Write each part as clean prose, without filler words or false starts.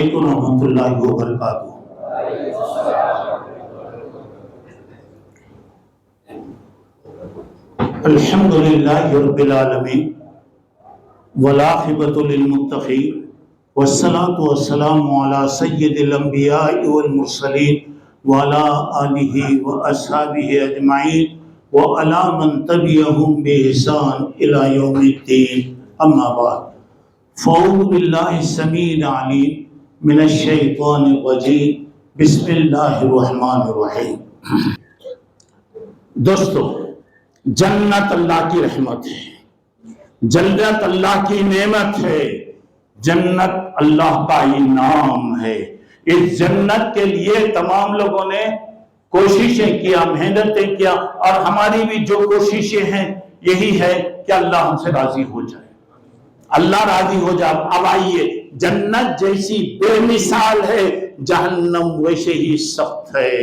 علیکم ورحمۃ اللہ وبرکاتہ۔ الحمد للہ رب العالمین والعاقبۃ للمتقین والصلاۃ والسلام علی سید الانبیاء والمرسلین وعلی آلہ واصحابہ اجمعین وعلی من تبعہم بإحسان الی یوم الدین، اما بعد، فاعوذ باللہ السمیع العلیم من الشیطان الرجیم، بسم اللہ الرحمن الرحیم۔ دوستو، جنت اللہ کی رحمت ہے، جنت اللہ کی نعمت ہے، جنت اللہ کا انعام ہے۔ اس جنت کے لیے تمام لوگوں نے کوششیں کیا، محنتیں کیا، اور ہماری بھی جو کوششیں ہیں یہی ہے کہ اللہ ہم سے راضی ہو جائے، اللہ راضی ہو جائے۔ اب آئیے، جنت جیسی بے مثال ہے، جہنم ویسے ہی سخت ہے۔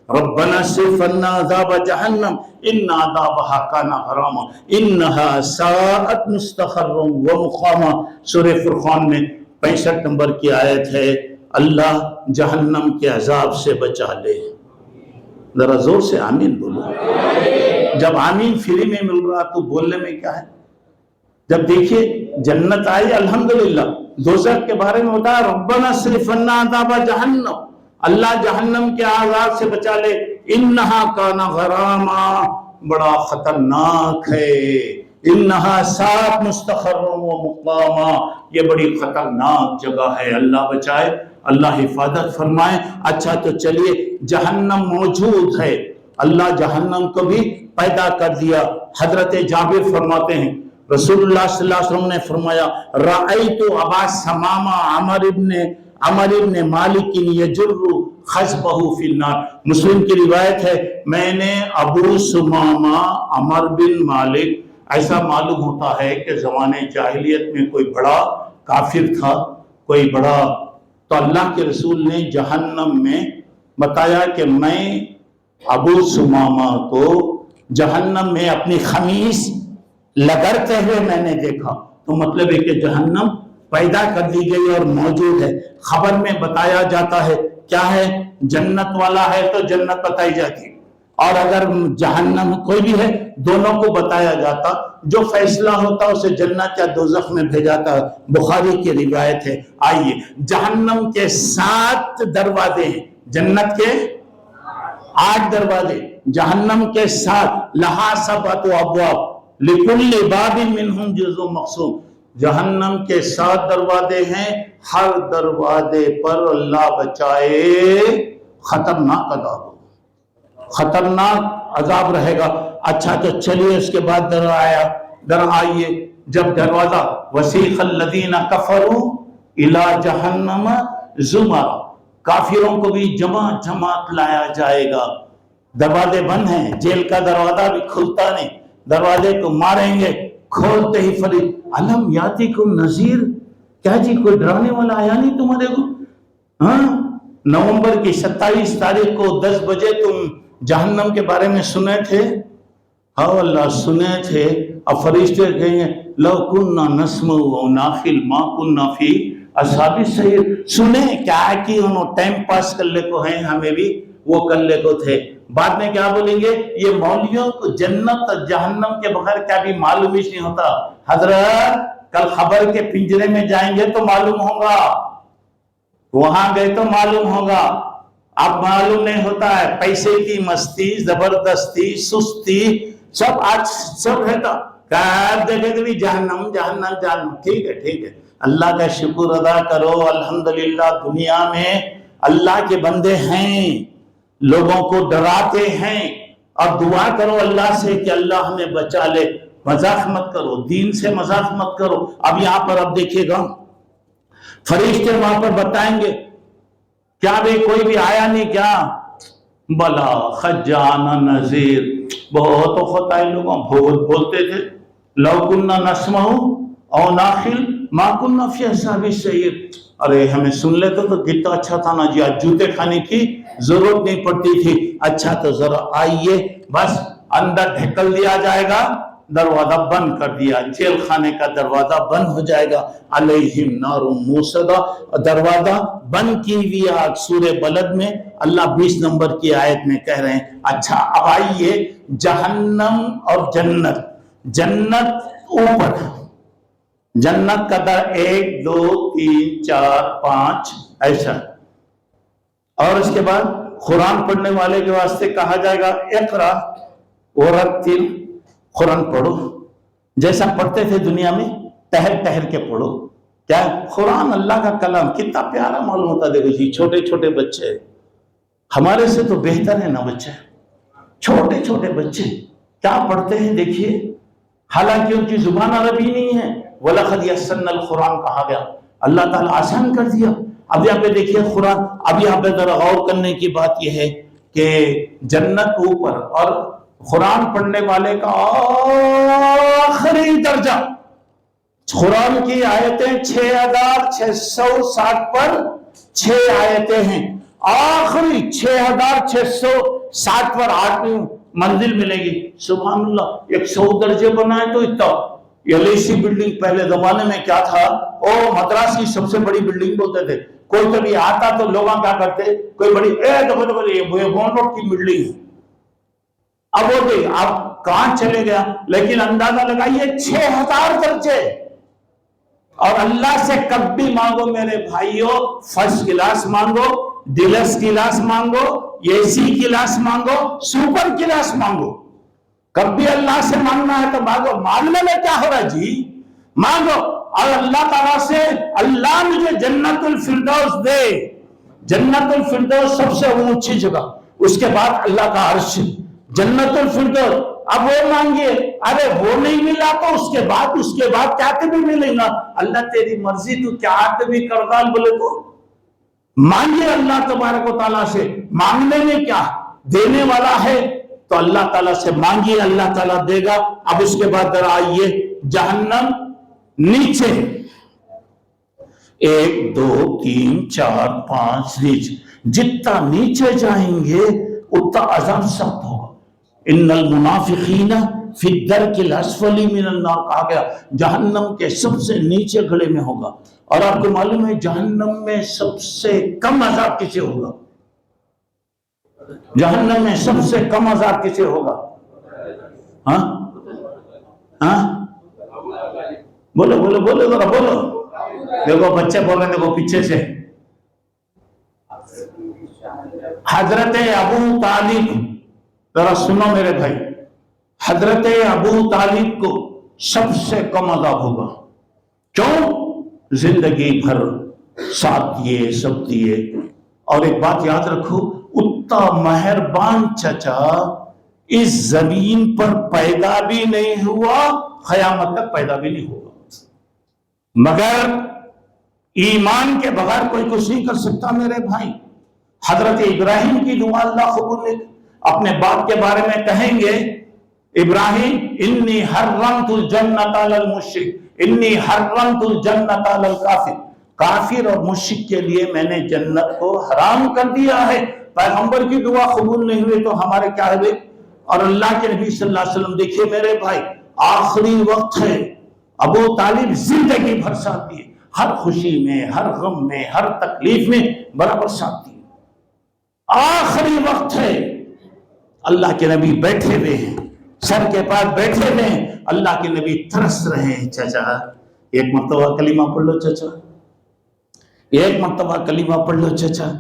ربنا اصرف عنا عذاب جہنم ان عذابها کان غراما انها ساءت مستقرا ومقاما۔ سورہ فرقان میں 65 نمبر کی آیت ہے، اللہ جہنم کے عذاب سے بچا لے۔ ذرا زور سے آمین بولو۔ جب آمین فری میں مل رہا تو بولنے میں کیا ہے؟ جب دیکھیے جنت آئی الحمدللہ، دوزخ کے بارے میں ہوتا ہے ربنا اصرف عنا عذاب جہنم، اللہ جہنم کے عذاب سے بچا لے، انہا کان غراما، بڑا خطرناک ہے، انہا ساءت مستقرا و مقاما، یہ بڑی خطرناک جگہ ہے، اللہ بچائے، اللہ حفاظت فرمائے۔ اچھا تو چلیے، جہنم موجود ہے، اللہ جہنم کو بھی پیدا کر دیا۔ حضرت جابر فرماتے ہیں رسول اللہ صلی اللہ علیہ وسلم نے فرمایا رأیت ابا ثمامہ عمر ابن مالک یجر خصبہ فی النار۔ مسلم کی روایت ہے، میں نے ابو ثمامہ عمر بن مالک، ایسا معلوم ہوتا ہے کہ زمانے جاہلیت میں کوئی بڑا کافر تھا، کوئی بڑا، تو اللہ کے رسول نے جہنم میں بتایا کہ میں ابو ثمامہ کو جہنم میں اپنی خمیس لگڑتے ہوئے میں نے دیکھا۔ تو مطلب ہے کہ جہنم پیدا کر دی گئی اور موجود ہے۔ خبر میں بتایا جاتا ہے کیا ہے، جنت والا ہے تو جنت بتائی جاتی، اور اگر جہنم کوئی بھی ہے دونوں کو بتایا جاتا، جو فیصلہ ہوتا اسے جنت یا دوزخ میں بھیجاتا ہے۔ بخاری کی روایت ہے۔ آئیے، جہنم کے 7 دروازے ہیں، جنت کے 8 دروازے، جہنم کے 7، لہا 7 ابواب لکل باب منہم جزء مقسوم۔ جہنم کے 7 دروازے ہیں، ہر دروازے پر اللہ بچائے خطرناک عذاب، خطرناک عذاب رہے گا۔ اچھا تو چلیے، اس کے بعد در آئیے، جب دروازہ وسیق الذین کفروا الی جہنم زمرا، کافروں کو بھی جماعت لایا جائے گا۔ دروازے بند ہیں، جیل کا دروازہ بھی کھلتا نہیں، دروازے کو ماریں گے، کھولتے ہی فرید علم یاتکم نذیر، کیا جی کوئی ڈرانے والا آیا نہیں تمہارے کو؟ ہاں، نومبر کی 27 تاریخ کو 10 بجے تم جہنم کے بارے میں سنے تھے؟ ہاں اللہ سنے تھے۔ اب فرشتے کہیں گے لو کننا نسمع و ناخل ما کننا فی اصحاب السعیر، سنیں کیا کہ انہوں ٹائم پاس کر لے کو ہیں، ہمیں بھی وہ کر لے کو تھے۔ بعد میں کیا بولیں گے، یہ مولویوں کو جنت اور جہنم کے بغیر کیا بھی معلوم ہی نہیں ہوتا۔ حضرت کل خبر کے پنجرے میں جائیں گے تو معلوم ہوگا، وہاں گئے تو معلوم ہوگا، اب معلوم نہیں ہوتا ہے۔ پیسے کی مستی، زبردستی، سستی، سب آج سب رہتا، دیکھے کہ جہنم جہنم جہنم، ٹھیک ہے ٹھیک ہے، اللہ کا شکر ادا کرو، الحمدللہ دنیا میں اللہ کے بندے ہیں، لوگوں کو ڈراتے ہیں، اور دعا کرو اللہ سے کہ اللہ ہمیں بچا لے۔ مذاق مت کرو، دین سے مذاق مت کرو۔ اب یہاں پر اب دیکھیے گا، فرشتے وہاں پر بتائیں گے کیا بھئی کوئی بھی آیا نہیں کیا؟ بلا خجانا نذیر، بہت وقت آئے لوگوں بہت بولتے تھے، لو کننا نسمع او ناخل ما کننا فی اصحاب السعیر، ارے ہمیں سن لیتے تو کتنا اچھا تھا نا جی، آج جوتے کھانے کی ضرورت نہیں پڑتی تھی۔ اچھا تو ذرا آئیے، بس اندر ڈھکل دیا جائے گا، دروازہ بند کر دیا، جیل خانے کا دروازہ بند ہو جائے گا، علیہم نار موصدہ، دروازہ بند کی ہوئی آگ۔ سورہ بلد میں اللہ 20 نمبر کی آیت میں کہہ رہے ہیں۔ اچھا اب آئیے جہنم اور جنت۔ جنت اوپر، جنت کا در 1 2 3 4 5 ایسا، اور اس کے بعد قرآن پڑھنے والے کے واسطے کہا جائے گا اقرا ورتل، قرآن پڑھو جیسا پڑھتے تھے دنیا میں، ٹہل ٹہل کے پڑھو۔ کیا قرآن اللہ کا کلام کتنا پیارا معلوم ہوتا ہے۔ دیکھو جی چھوٹے چھوٹے بچے، ہمارے سے تو بہتر ہے نا بچے، چھوٹے چھوٹے بچے کیا پڑھتے ہیں دیکھیے، حالانکہ ان کی زبان عربی نہیں ہے۔ وَلَقَدْ يَسَّرْنَا الْقُرْآنَ کہا گیا، اللہ تعالیٰ آسان کر دیا۔ اب یہاں پہ دیکھیے قرآن، اب یہاں پہ ذرا غور کرنے کی بات یہ ہے کہ جنت اوپر اور قرآن پڑھنے والے کا آخری درجہ، قرآن کی آیتیں 6660 پر 6 آیتیں ہیں، آخری 6660 پر 8ویں منزل ملے گی۔ سبحان اللہ، 100 درجے بنائے تو اتنا۔ ایلیسی بلڈنگ پہلے زمانے میں کیا تھا، مدراس کی سب سے بڑی بلڈنگ بولتے تھے۔ کوئی کبھی آتا تو لوگ کیا کرتے، کوئی بڑی روڈ کی بلڈنگ ہے، اب وہ گئی، اب کہاں چلے گیا، لیکن اندازہ لگائیے 6000 درجے۔ اور اللہ سے کب بھی مانگو میرے بھائیوں، فرسٹ کلاس مانگو، ڈیلکس کلاس مانگو، اے سی کلاس مانگو، سپر کلاس مانگو، کب بھی اللہ سے مانگنا ہے تو مانگو۔ مانگنے میں کیا ہو رہا جی، مانگو۔ اور اللہ تعالیٰ سے اللہ مجھے جنت الفردوس دے، جنت الفردوس سب سے اونچی جگہ، اس کے بعد اللہ کا عرش، جنت الفردوس۔ اب وہ مانگیے، ارے وہ نہیں ملا تو اس کے بعد کیا کبھی ملے گا، اللہ تیری مرضی، تو کیا کبھی کردال بولے تو مانگیے اللہ تبارک و تعالیٰ سے۔ مانگنے میں کیا، دینے والا ہے تو اللہ تعالیٰ سے مانگیے، اللہ تعالیٰ دے گا۔ اب اس کے بعد ذرا آئیے جہنم نیچے، 1 2 3 4 5 نیچے، جتنا نیچے جائیں گے اتنا عذاب سخت ہوگا۔ ان المنافقین فی الدرک الاسفل من النار کہا گیا، جہنم کے سب سے نیچے گڑھے میں ہوگا۔ اور آپ کو معلوم ہے جہنم میں سب سے کم عذاب کسے ہوگا، جہنم میں سب سے کم عذاب کسے ہوگا؟ بولو بولو بولو ذرا بولو، دیکھو بچے بول رہے ہیں، دیکھو پیچھے سے۔ حضرت ابو طالب، ذرا سنو میرے بھائی، حضرت ابو طالب کو سب سے کم عذاب ہوگا۔ کیوں؟ زندگی بھر ساتھ دیے، سب دیے۔ اور ایک بات یاد رکھو، اتنا مہربان چچا اس زمین پر پیدا بھی نہیں ہوا، قیامت تک پیدا بھی نہیں ہوگا، مگر ایمان کے بغیر کوئی کچھ نہیں کر سکتا میرے بھائی۔ حضرت ابراہیم کی دعا اللہ قبول نے اپنے باپ کے بارے میں کہیں گے، ابراہیم انی حرمت الجنت علی المشرک، انی حرمت الجنت علی الکافر، کافر اور مشرک کے لیے میں نے جنت کو حرام کر دیا ہے۔ پیغمبر کی دعا قبول نہیں ہوئی تو ہمارے کیا ہے؟ اور اللہ کے نبی صلی اللہ علیہ وسلم، دیکھیے میرے بھائی آخری وقت ہے، ابو طالب زندگی بھر ساتھ دیے، ہر خوشی میں، ہر غم میں، ہر تکلیف میں برابر ساتھ دیے۔ آخری وقت ہے، اللہ کے نبی بیٹھے ہوئے ہیں، سر کے پاس بیٹھے ہوئے ہیں، اللہ کے نبی ترس رہے ہیں، چچا ایک مرتبہ کلمہ پڑھ لو چچا، ایک مرتبہ کلمہ پڑھ لو چچا،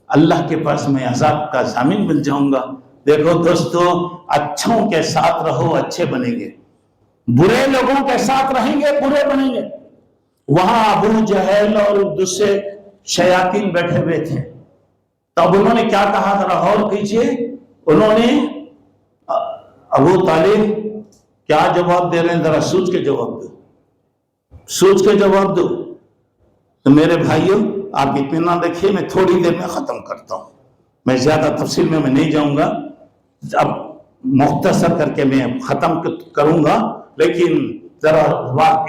اللہ کے پاس میں عذاب کا ضامن بن جاؤں گا۔ دیکھو دوستو، اچھوں کے ساتھ رہو، اچھے بنیں گے، برے لوگوں کے ساتھ رہیں گے، برے بنیں گے۔ وہاں ابو جہل اور دوسرے شیاطین بیٹھے ہوئے تھے، تب انہوں نے کیا کہا، ذرا غور کیجئے، انہوں نے ابو طالب کیا جواب دے رہے ہیں، ذرا سوچ کے جواب دو، سوچ کے جواب دو۔ تو میرے بھائیوں آپ اطمینان رکھیے، میں تھوڑی دیر میں ختم کرتا ہوں، میں زیادہ تفصیل میں نہیں جاؤں گا، اب مختصر کر کے میں ختم کروں گا، لیکن ذرا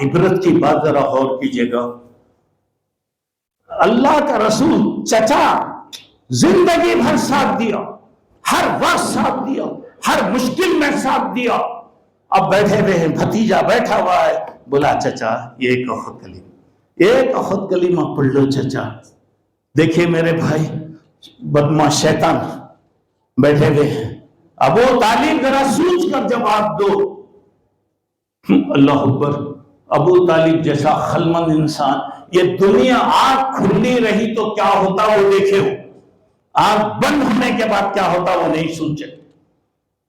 عبرت کی بات ذرا غور کیجئے گا۔ اللہ کا رسول چچا زندگی بھر ساتھ دیا، ہر وقت ساتھ دیا، ہر مشکل میں ساتھ دیا، اب بیٹھے ہوئے ہیں، بھتیجا بیٹھا ہوا ہے، بولا چچا ایک خود کلمہ پڑھ لو چچا۔ دیکھیے میرے بھائی، بدماش شیطان بیٹھے ہوئے ہیں، ابو طالب ذرا سوچ کر جواب دو۔ اللہ اکبر، ابو طالب جیسا خلمند انسان، یہ دنیا آنکھ کھلی رہی تو کیا ہوتا وہ دیکھے ہو، آنکھ بند ہونے کے بعد کیا ہوتا وہ نہیں سوچے۔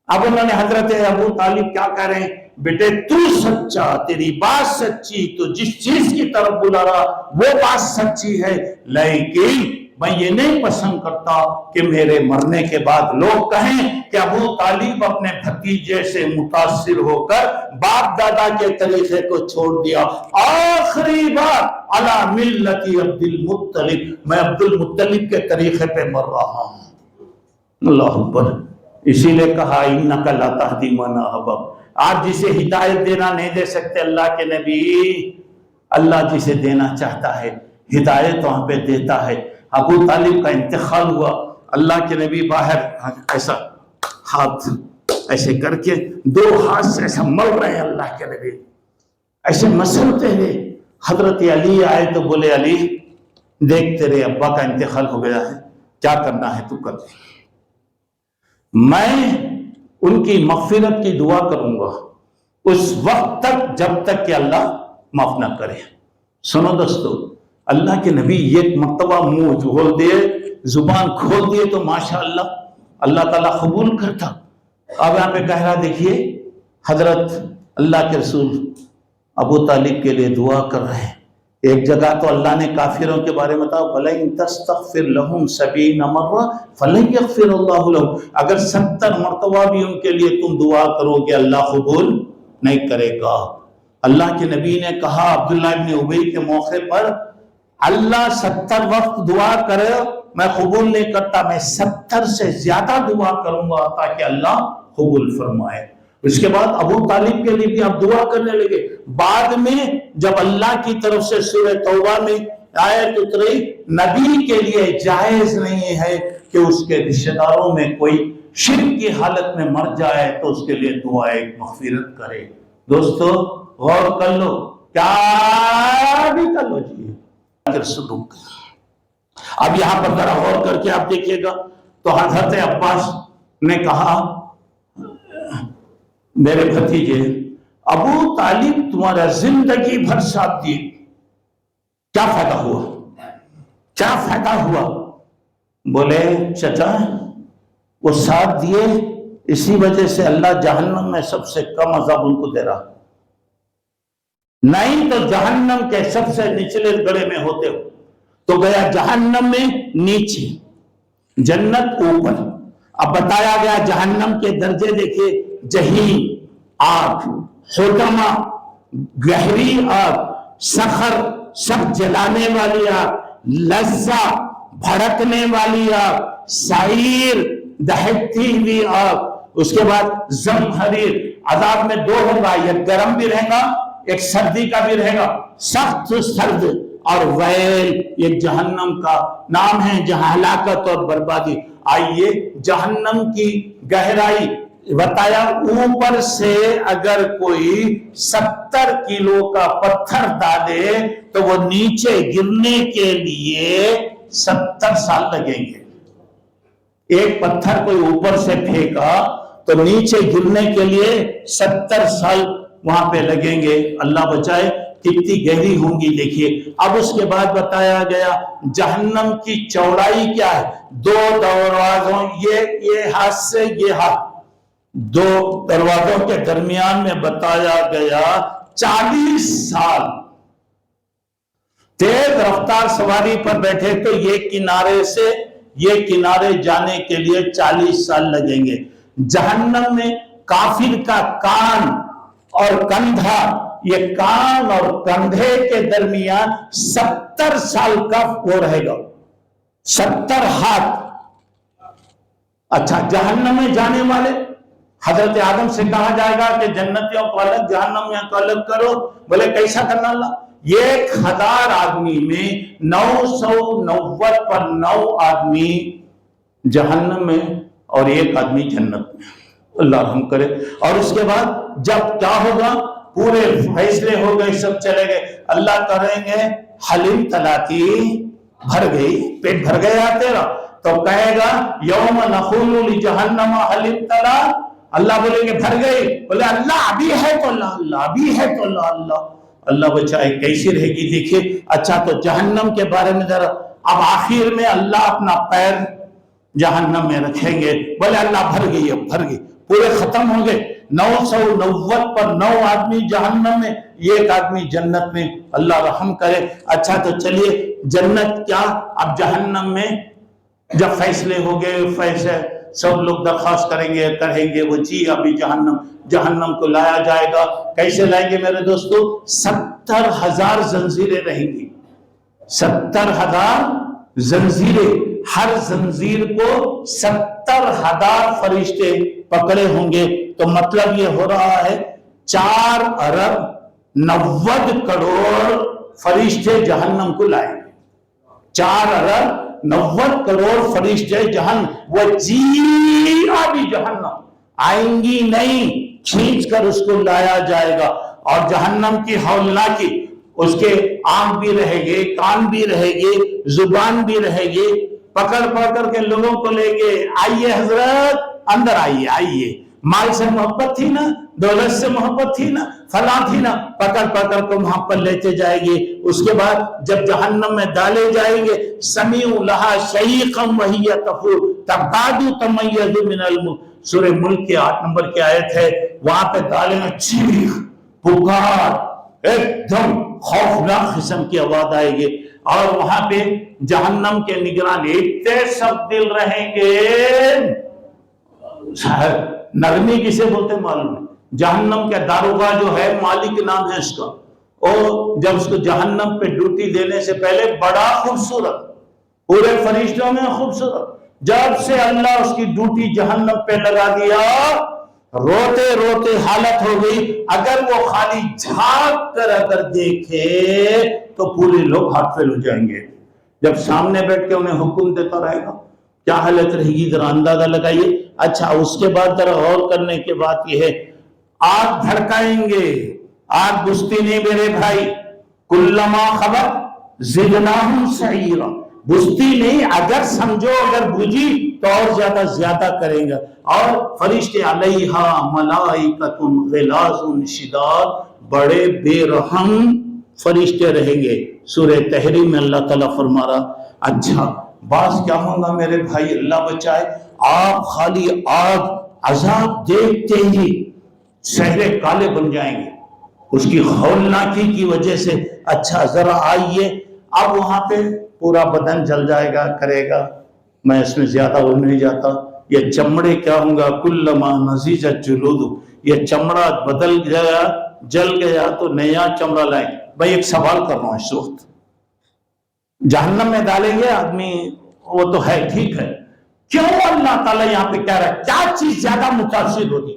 اب انہوں نے حضرت ابو طالب کیا کہہ رہے ہیں، بیٹے تو سچا، تیری بات سچی، تو جس چیز کی طرف بلا رہا وہ بات سچی ہے، لیکن میں یہ نہیں پسند کرتا کہ میرے مرنے کے بعد لوگ کہیں کہ ابو طالب اپنے بھتیجے سے متاثر ہو کر باپ دادا کے طریقے کو چھوڑ دیا۔ آخری بار علی ملتی عبد المطلب، میں عبد المطلب کے طریقے پہ مر رہا ہوں۔ اللہ اکبر، اسی لیے کہا انک لا تہدی من احببت، آپ جسے ہدایت دینا نہیں دے سکتے اللہ کے نبی، اللہ جسے دینا چاہتا ہے ہدایت وہاں پہ دیتا ہے۔ ابو طالب کا انتقال ہوا، اللہ کے نبی باہر ایسا ہاتھ ایسے کر کے دو ہاتھ سے ایسا مل رہے ہیں، اللہ کے نبی ایسے مسلتے ہیں۔ حضرت علی آئے تو بولے علی دیکھ تیرے ابا کا انتقال ہو گیا ہے، کیا کرنا ہے تو کر دے، میں ان کی مغفرت کی دعا کروں گا اس وقت تک جب تک کہ اللہ معاف نہ کرے۔ سنو دوستو، اللہ کے نبی ایک مرتبہ منہ کھول دیے، زبان کھول دیے تو ماشاءاللہ اللہ تعالیٰ قبول کرتا۔ اب یہاں پہ کہہ رہا دیکھیے، حضرت اللہ کے رسول ابو طالب کے لیے دعا کر رہے ہیں۔ ایک جگہ تو اللہ نے کافروں کے بارے میں بتاؤ، فَلَئِن تَسْتَغْفِرْ لَهُمْ 70 مرة فَلَن يَغْفِرَ اللَّهُ لَهُمْ، اگر 70 مرتبہ بھی ان کے لیے تم دعا کرو گے اللہ قبول نہیں کرے گا۔ اللہ کے نبی نے کہا عبداللہ ابن ابی کے موقع پر، اللہ 70 وقت دعا کرے میں قبول نہیں کرتا، میں 70 سے زیادہ دعا کروں گا تاکہ اللہ قبول فرمائے۔ اس کے بعد ابو طالب کے لیے بھی آپ دعا کرنے لگے۔ بعد میں جب اللہ کی طرف سے سورہ توبہ میں آیت اتری، نبی کے لیے جائز نہیں ہے کہ اس کے رشتہ داروں میں کوئی شرک کی حالت میں مر جائے تو اس کے لیے دعائے مغفرت کرے۔ دوستو غور کر لو، کیا بھی کر لو جی، اگر سلوک۔ اب یہاں پر ذرا غور کر کے آپ دیکھیے گا تو حضرت عباس نے کہا میرے بھتیجے ابو طالب تمہارا زندگی بھر ساتھ دیے، کیا فائدہ ہوا، کیا فائدہ ہوا؟ بولے چچا وہ ساتھ دیے اسی وجہ سے اللہ جہنم میں سب سے کم عذاب ان کو دے رہا، نہیں تو جہنم کے سب سے نچلے گڑے میں ہوتے ہو تو گیا جہنم میں نیچے، جنت اوپر۔ اب بتایا گیا جہنم کے درجے دیکھیے، جہیم آگ، حطمہ گہری آگ، سخر سب جلانے والی آگ، لظہ بھڑکنے والی آگ، سعیر دہکتی ہوئی آگ، اس کے بعد زمہریر۔ عذاب میں دو ہوگا، ایک گرم بھی رہے گا ایک سردی کا بھی رہے گا، سخت سرد، اور ویل ایک جہنم کا نام ہے جہاں ہلاکت اور بربادی۔ آئیے جہنم کی گہرائی بتایا، اوپر سے اگر کوئی 70 کلو کا پتھر ڈالے تو وہ نیچے گرنے کے لیے 70 سال لگیں گے۔ ایک پتھر کوئی اوپر سے پھینکا تو نیچے گرنے کے لیے 70 سال وہاں پہ لگیں گے، اللہ بچائے۔ کتنی گہری ہوں گی دیکھیے۔ اب اس کے بعد بتایا گیا جہنم کی چوڑائی کیا ہے، 2 دروازوں، یہ ہاتھ سے یہ ہاتھ، 2 دروازوں کے درمیان میں بتایا گیا 40 سال۔ تیز رفتار سواری پر بیٹھے تو یہ کنارے سے یہ کنارے جانے کے لیے 40 سال لگیں گے۔ جہنم میں کافر کا کان اور کندھا، یہ کان اور کندھے کے درمیان 70 سال کا وہ رہے گا، 70 ہاتھ۔ اچھا جہنم میں جانے والے حضرت آدم سے کہا جائے گا کہ جنتیوں کو الگ جہنمیوں کو الگ کرو، بولے کیسا کرنا اللہ؟ 1000 آدمی میں 990 پر 9 آدمی جہنم میں اور 1 آدمی جنت میں۔ اللہ رحم کرے۔ اور اس کے بعد جب کیا ہوگا، پورے فیصلے ہو گئے، سب چلے گئے، اللہ کریں گے حلیم تلاتی بھر گئی، پیٹ بھر گیا تیرا، تو کہے گا یوم نقول لجہنم حلیم تلا، اللہ بولیں گے بھر گئی، بولے اللہ ابھی ہے تو اللہ، اللہ ابھی ہے تو اللہ، اللہ اللہ بچائے کیسی رہے گی۔ دیکھیے اچھا تو جہنم کے بارے میں ذرا، اب آخر میں اللہ اپنا پیر جہنم میں رکھیں گے، بولے اللہ بھر گئی، اب بھر گئی، پورے ختم ہوں گے، 990 پر 9 آدمی جہنم میں، 1 آدمی جنت میں، اللہ رحم کرے۔ اچھا تو چلیے جنت کیا، اب جہنم میں جب فیصلے ہو گئے، فیصلے سب لوگ درخواست کریں گے، کہیں گے وہ جی ابھی جہنم کو لایا جائے گا۔ کیسے لائیں گے میرے دوستو، 70,000 زنجیریں رہیں گی، 70,000 زنجیریں، ہر زنجیر کو 70,000 فرشتے پکڑے ہوں گے، تو مطلب یہ ہو رہا ہے 4 ارب 90 کروڑ فرشتے جہنم کو لائیں گے، 4 ارب 90 کروڑ فرشتے جہنم، وہ جی ابھی جہنم آئیں گی نہیں، کھینچ کر اس کو لایا جائے گا۔ اور جہنم کی ہولناکی، اس کے آنکھ بھی رہے گے، کان بھی رہے گے، زبان بھی رہے گی، پکڑ پکڑ کے لوگوں کو لے گے، آئیے حضرت اندر آئیے، آئیے، مال سے محبت تھی نا، دولت سے محبت تھی نا، فلاں تھی نا، پکڑ پکڑ کو وہاں پر لیتے جائے گی۔ اس کے بعد جب جہنم میں ڈالے جائیں گے، سمیع لہا شہیقا وہی تفور تکاد تمیز من الموت، سورہ ملک کے 8 نمبر کی آیت ہے، وہاں پہ ڈالیں گے، چیخ پکار، ایک دم خوفناک قسم کی آواز آئے گی، اور وہاں پہ جہنم کے نگران اتنے سب دل رہیں گے، نرمی کسے بولتے معلوم ہے، جہنم کا داروغہ جو ہے، مالک نام ہے اس کا، اور جب اس کو جہنم پہ ڈیوٹی دینے سے پہلے بڑا خوبصورت، پورے فرشتوں میں خوبصورت، جب سے اللہ اس کی ڈیوٹی جہنم پہ لگا دیا، روتے روتے حالت ہو گئی، اگر وہ خالی جھانک کر اگر دیکھے تو پورے لوگ ہاتھ فیل ہو جائیں گے، جب سامنے بیٹھ کے انہیں حکم دیتا رہے گا کیا حالت رہے گی، ذرا اندازہ لگائیے۔ اچھا اس کے بعد ذرا غور کرنے کی بات یہ ہے، آگ بھڑکائیں گے، آگ بجھتی نہیں میرے بھائی، کلما خبت زدناہم سعیرا، بجھتی نہیں، اگر سمجھو اگر بجھی تو اور زیادہ کریں گے، اور فرشتے علیہا ملائکۃ غلاظ شداد، بڑے بے رحم فرشتے رہیں گے۔ سورہ تحریم میں اللہ تعالیٰ فرما رہا، اچھا بعض کیا ہوگا میرے بھائی، اللہ بچائے، آپ خالی آگ عذاب دیکھتے ہی چہرے کالے بن جائیں گے اس کی ہولناکی کی وجہ سے۔ اچھا ذرا آئیے، اب وہاں پہ پورا بدن جل جائے گا، کرے گا، میں اس میں زیادہ وہ نہیں جاتا، یہ چمڑے کیا ہوں گا، کلما نضجت جلود، یہ چمڑا بدل گیا، جل گیا تو نیا چمڑا لائیں۔ بھائی ایک سوال کر رہا ہوں، اس وقت جہنم میں ڈالیں گے آدمی، وہ تو ہے ٹھیک ہے، کیوں اللہ تعالیٰ یہاں پہ کہہ رہا ہے، کیا چیز زیادہ متاثر ہوتی،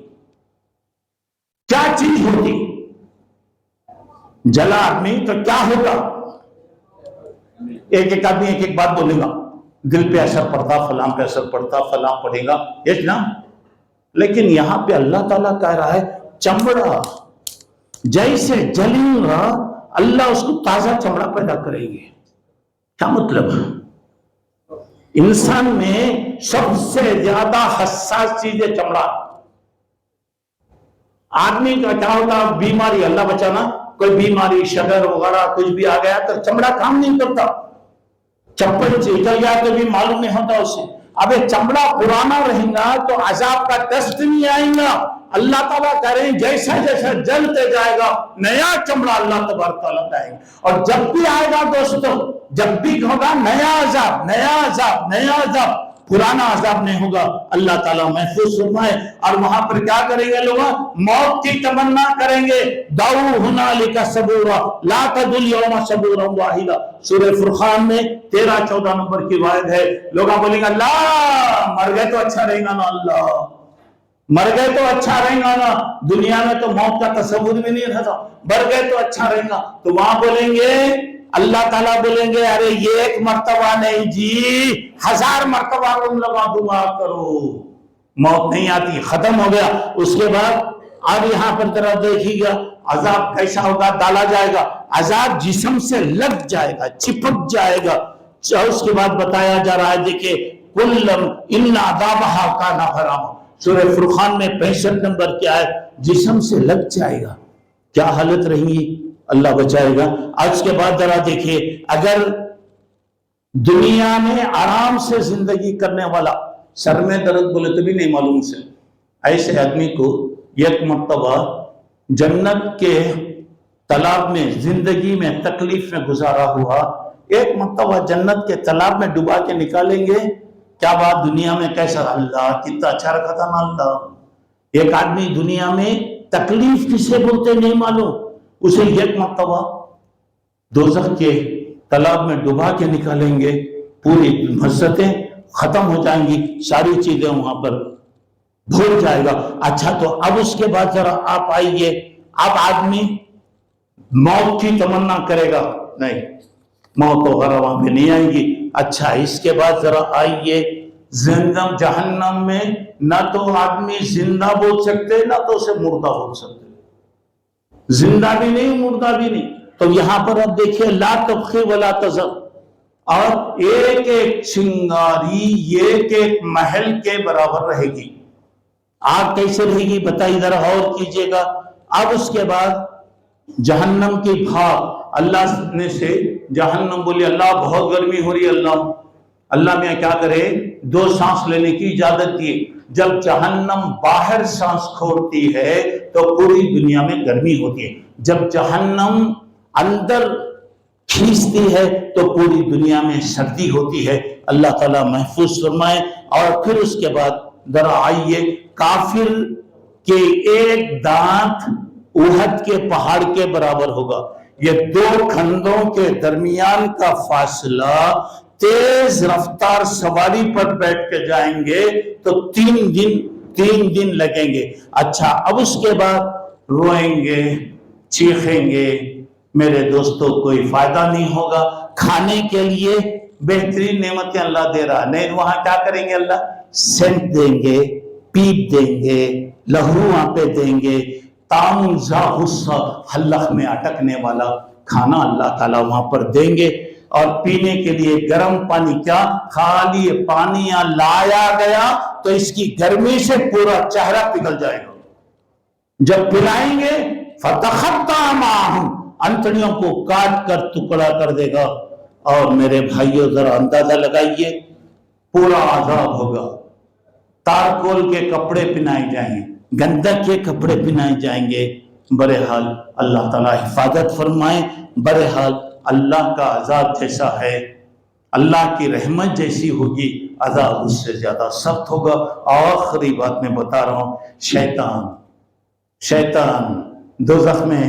کیا چیز ہوتی، جلا آدمی تو کیا ہوگا، ایک ایک آدمی ایک ایک بات بولے گا، دل پہ اثر پڑتا، فلاں پہ اثر پڑتا، فلاں پڑے گا، یہ نا، لیکن یہاں پہ اللہ تعالیٰ کہہ رہا ہے چمڑا جیسے جلیں گا اللہ اس کو تازہ چمڑا پیدا کریں گے۔ کیا مطلب ہے، انسان میں سب سے زیادہ حساس چیز ہے چمڑا۔ آدمی کا کیا ہوتا، بیماری، اللہ بچانا، کوئی بیماری شگر وغیرہ کچھ بھی آ گیا تو چمڑا کام نہیں کرتا، چپل سے اتر گیا تو بھی معلوم نہیں ہوتا اسے۔ اب یہ چمڑا پرانا رہے گا تو عذاب کا ٹیسٹ نہیں آئے گا۔ اللہ تعالیٰ کہہ رہے ہیں جیسا جیسا جلتے جائے گا نیا چمڑا اللہ تبارک تعالیٰ دائیں گے، اور جب بھی آئے گا دوستو، جب بھی ہوگا نیا عذاب، نیا عذاب، نیا عذاب، پرانا عذاب نہیں ہوگا۔ اللہ تعالیٰ محفوظ فرمائے۔ اور وہاں پر کیا کریں گے لوگ، موت کی تمنا کریں گے، دعو ہنالک ثبورا لا تدعوا اليوم ثبورا واحدا، سورہ فرقان میں 13-14 نمبر کی روایت ہے۔ لوگ بولیں گے اللہ مر گئے تو اچھا رہے گا نا، اللہ مر گئے تو اچھا رہے گا نا، دنیا میں تو موت کا تصور بھی نہیں رہتا، مر گئے تو اچھا رہے گا، تو وہاں بولیں گے، اللہ تعالیٰ بولیں گے ارے یہ 1 مرتبہ نہیں جی، 1000 مرتبہ تم لوگ دعا کرو، موت نہیں آتی، ختم ہو گیا۔ اس کے بعد اب یہاں پر ذرا دیکھیے گا عذاب کیسا ہوگا، ڈالا جائے گا، عذاب جسم سے لگ جائے گا، چپک جائے گا۔ اس کے بعد بتایا جا رہا ہے، دیکھیں کلم ان عذابھا کان غراما، سورہ فرقان میں 65 نمبر کیا ہے، جسم سے لگ جائے گا۔ کیا حالت رہیں گی، اللہ بچائے گا۔ اس کے بعد ذرا دیکھیے، اگر دنیا میں آرام سے زندگی کرنے والا، سر میں درد بولے تو بھی نہیں معلوم سے، ایسے آدمی کو ایک مرتبہ جنت کے تالاب میں زندگی میں تکلیف میں گزارا ہوا، ایک مرتبہ جنت کے تالاب میں ڈبا کے نکالیں گے، کیا بات دنیا میں کیسا، اللہ کتنا اچھا رکھا تھا نا اللہ۔ ایک آدمی دنیا میں تکلیف کسے بولتے نہیں معلوم، اسے ایک مرتبہ دوزخ کے تالاب میں ڈبا کے نکالیں گے، پوری لذتیں ختم ہو جائیں گی، ساری چیزیں وہاں پر بھول جائے گا۔ اچھا تو اب اس کے بعد ذرا آپ آئیے، اب آدمی موت کی تمنا کرے گا، نہیں موت وغیرہ وہاں پہ نہیں آئے گی۔ اچھا اس کے بعد ذرا آئیے، جہنم میں نہ تو آدمی زندہ بول سکتے، نہ تو اسے مردہ بول سکتے، زندہ بھی نہیں مردہ بھی نہیں۔ تو یہاں پر اب دیکھیے لا تبقی ولا تذر، اور ایک ایک چنگاری ایک ایک محل کے برابر رہے گی۔ آگ کیسے رہے گی بتائیے ذرا غور کیجئے گا۔ اب اس کے بعد جہنم کی بھاپ، اللہ نے سے جہنم بولی اللہ بہت گرمی ہو رہی ہے، اللہ میں کیا کرے، 2 سانس لینے کی اجازت دی۔ جب جہنم باہر سانس کھولتی ہے تو پوری دنیا میں گرمی ہوتی ہے، جب جہنم اندر کھینچتی ہے تو پوری دنیا میں سردی ہوتی ہے۔ اللہ تعالیٰ محفوظ فرمائے۔ اور پھر اس کے بعد ذرا آئیے، کافر کے ایک دانت احد کے پہاڑ کے برابر ہوگا۔ یہ 2 کھندوں کے درمیان کا فاصلہ، تیز رفتار سواری پر بیٹھ کے جائیں گے تو 3 دن لگیں گے۔ اچھا اب اس کے بعد روئیں گے، چیخیں گے، میرے دوستوں کوئی فائدہ نہیں ہوگا۔ کھانے کے لیے بہترین نعمتیں اللہ دے رہا، نہیں وہاں کیا کریں گے، اللہ سینٹ دیں گے، پیپ دیں گے، لہو وہاں پہ دیں گے، تام ذا غصہ، حلق میں اٹکنے والا کھانا اللہ تعالیٰ وہاں پر دیں گے۔ اور پینے کے لیے گرم پانی، کیا خالی پانی لایا گیا تو اس کی گرمی سے پورا چہرہ پگھل جائے گا۔ جب پلائیں گے فَتَخَطَّى مَعَهُمْ، انتڑیوں کو کاٹ کر ٹکڑا کر دے گا۔ اور میرے بھائیوں ذرا اندازہ لگائیے، پورا عذاب ہوگا۔ تارکول کے کپڑے پہنائے جائیں گے، گندک کے کپڑے پہنائے جائیں گے۔ بہرحال اللہ تعالیٰ حفاظت فرمائے۔ بہرحال اللہ کا عذاب جیسا ہے، اللہ کی رحمت جیسی ہوگی، عذاب اس سے زیادہ سخت ہوگا۔ آخری بات میں بتا رہا ہوں، شیطان دوزخ میں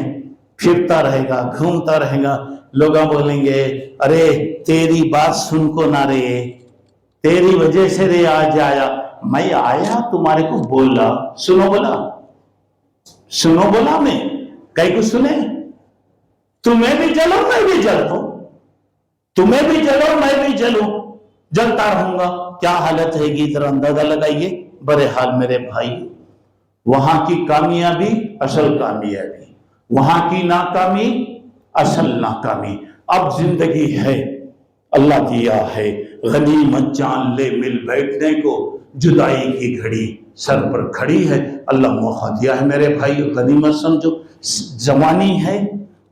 پھرتا رہے گا، گھومتا رہے گا۔ لوگ بولیں گے ارے تیری بات سن کو نہ رہے، تیری وجہ سے رے آج آیا، میں آیا تمہارے کو بولا، سنو بولا میں کئی کو سنے، تمہیں بھی جلو میں بھی جلوں، تمہیں بھی جلو میں بھی جلوں، جلتا رہوں گا۔ کیا حالت رہے گی ذرا اندازہ لگائیے۔ بہرحال میرے بھائی، وہاں کی کامیابی اصل کامیابی، وہاں کی ناکامی اصل ناکامی۔ اب زندگی ہے، اللہ دیا ہے، غنیمت جان لے مل بیٹھنے کو، جدائی کی گھڑی سر پر کھڑی ہے، اللہ موقع دیا ہے میرے بھائی، غنیمت سمجھو۔ جوانی ہے،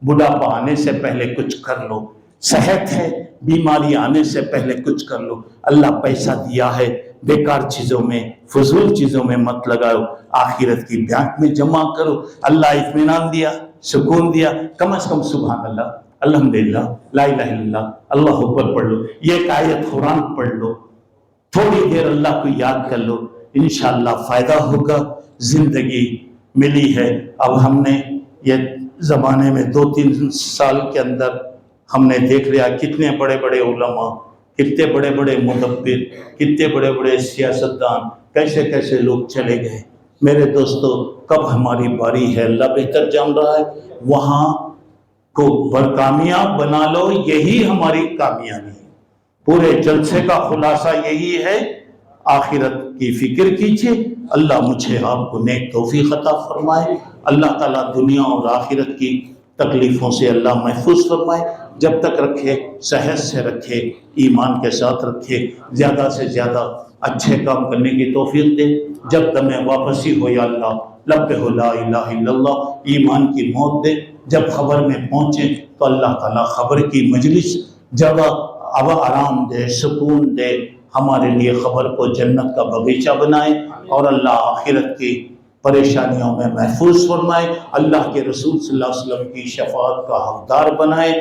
بڑھاپا آنے سے پہلے کچھ کر لو، صحت ہے، بیماری آنے سے پہلے کچھ کر لو۔ اللہ پیسہ دیا ہے، بیکار چیزوں میں، فضول چیزوں میں مت لگاؤ، آخرت کی بینک میں جمع کرو۔ اللہ اطمینان دیا، سکون دیا، کم از کم سبحان اللہ، الحمدللہ، لا الہ الا اللہ، اللہ اکبر پڑھ لو، یہ آیت قرآن پڑھ لو، تھوڑی دیر اللہ کو یاد کر لو، انشاءاللہ فائدہ ہوگا۔ زندگی ملی ہے، اب ہم نے یہ زمانے میں 2-3 سال کے اندر ہم نے دیکھ لیا کتنے بڑے بڑے علماء، کتنے بڑے بڑے مدبر، کتنے بڑے بڑے سیاستدان، کیسے کیسے لوگ چلے گئے۔ میرے دوستو کب ہماری باری ہے اللہ بہتر جان رہا ہے، وہاں کو برکامیاب بنا لو، یہی ہماری کامیابی ہے۔ پورے جلسے کا خلاصہ یہی ہے، آخرت کی فکر کیجیے، اللہ مجھے آپ کو نیک توفیق عطا فرمائے، اللہ تعالیٰ دنیا اور آخرت کی تکلیفوں سے اللہ محفوظ فرمائے، جب تک رکھے صحت سے رکھے، ایمان کے ساتھ رکھے، زیادہ سے زیادہ اچھے کام کرنے کی توفیق دے، جب دم واپسی ہو یا اللہ لبہ لا الہ الا اللہ ایمان کی موت دے، جب خبر میں پہنچے تو اللہ تعالیٰ خبر کی مجلس جگہ اب آرام دے، سکون دے، ہمارے لیے خبر کو جنت کا باغیچہ بنائے، اور اللہ آخرت کی پریشانیوں میں محفوظ فرمائے، اللہ کے رسول صلی اللہ علیہ وسلم کی شفاعت کا حقدار بنائے،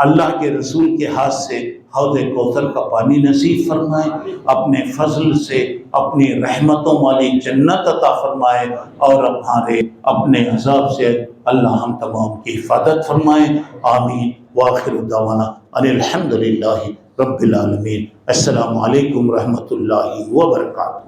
اللہ کے رسول کے ہاتھ سے حوض کوثر کا پانی نصیب فرمائے، اپنے فضل سے اپنی رحمتوں والی جنت عطا فرمائے، اور ہمارے اپنے عذاب سے اللہ ہم تمام کی حفاظت فرمائے، آمین۔ وآخر دعوانا ان الحمد للہ رب العالمین۔ السلام علیکم ورحمۃ اللہ وبرکاتہ۔